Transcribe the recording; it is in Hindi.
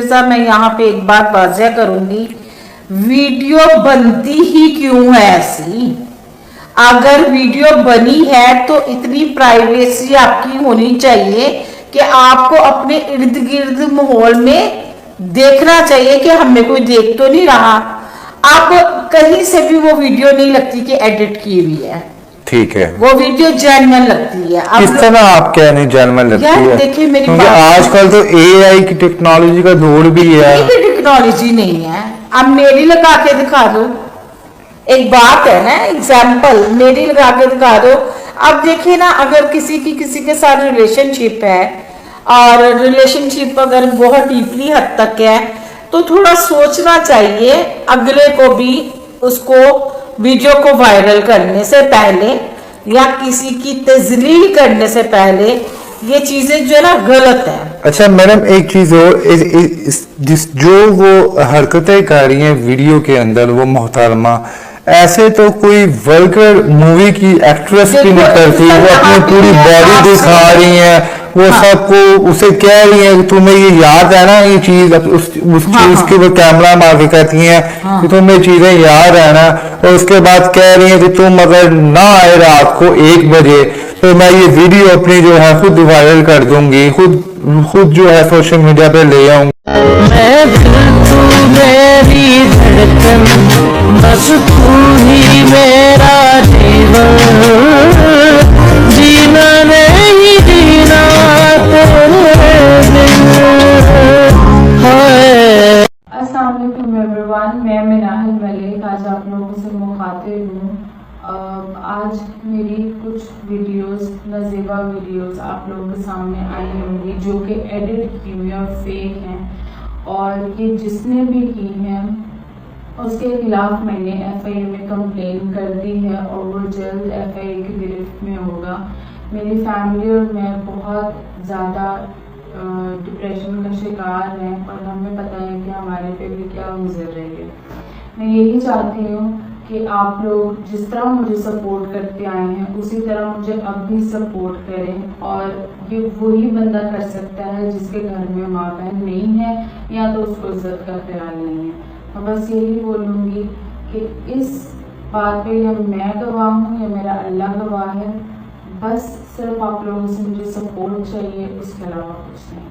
मुर्तजा मैं यहाँ पे एक बात वाज़ह करूंगी, वीडियो बनती ही क्यों है ऐसी? अगर वीडियो बनी है तो इतनी प्राइवेसी आपकी होनी चाहिए कि आपको अपने इर्द गिर्द माहौल में देखना चाहिए कि हमें कोई देख तो नहीं रहा। आप कहीं से भी वो वीडियो नहीं लगती कि एडिट की हुई है। ठीक है, वो वीडियो जेन्युइन लगती है। किस तरह आप कह रहे हैं जेन्युइन लगती है? देखिए मेरी क्योंकि आजकल तो एआई की टेक्नोलॉजी का दौर भी है। टेक्नोलॉजी नहीं है, अब मेरी लगा के दिखा दो, एक बात है ना, एग्जाम्पल मेरी लगा के दिखा दो। अब देखिए ना, अगर किसी के साथ रिलेशनशिप है और रिलेशनशिप अगर बहुत डीपली हद तक है तो थोड़ा सोचना चाहिए अगले को भी, उसको वीडियो को वायरल करने से पहले या किसी की तजलील करने से पहले ये चीजें जो है ना गलत है। अच्छा मैडम, एक चीज और, जो वो हरकतें कर रही हैं वीडियो के अंदर वो मोहतरमा, ऐसे तो कोई वर्कर मूवी की एक्ट्रेस भी नहीं करती। वो अपनी पूरी बॉडी दिखा रही है, वो सबको उसे कह रही है कि तुम्हें ये याद है ना ये चीज, उस चीज की वो कैमरा मार के कहती है कि तुम्हें चीजें याद है ना, और उसके बाद कह रही है कि तुम अगर ना आए रात को 1 बजे तो मैं ये वीडियो अपनी जो है खुद वायरल कर दूंगी, खुद जो है सोशल मीडिया पे ले आऊंगी। मेरी धड़कन बस तू ही मेरा जीवन, जीना नहीं जीना तेरे बिन। अस्सलाम वालेकुम एवरीवन, मैं मिनाहिल मलिक आज आप लोगों से मुखातिब हूँ। आज मेरी कुछ वीडियोस, नज़ीबा वीडियोस आप लोगों के सामने आई होंगी जो कि एडिट की हुई और फेक हैं, और ये जिसने भी की हैं उसके खिलाफ मैंने FIA में कंप्लेन कर दी है और वो जल्द FIA की गिरफ्त में होगा। मेरी फैमिली और मैं बहुत ज़्यादा डिप्रेशन का शिकार हैं और हमें पता है कि हमारे पे भी क्या गुजर रही है। मैं यही चाहती हूँ कि आप लोग जिस तरह मुझे सपोर्ट करते आए हैं उसी तरह मुझे अब भी सपोर्ट करें, और ये वही बंदा कर सकता है जिसके घर में माँ बहन नहीं है या तो उसको इज्जत का ख्याल नहीं है। मैं बस यही बोलूँगी कि इस बात पे या मैं गवाह हूँ या मेरा अल्लाह गवाह है, बस सिर्फ आप लोगों से मुझे सपोर्ट चाहिए, उसके अलावा कुछ नहीं।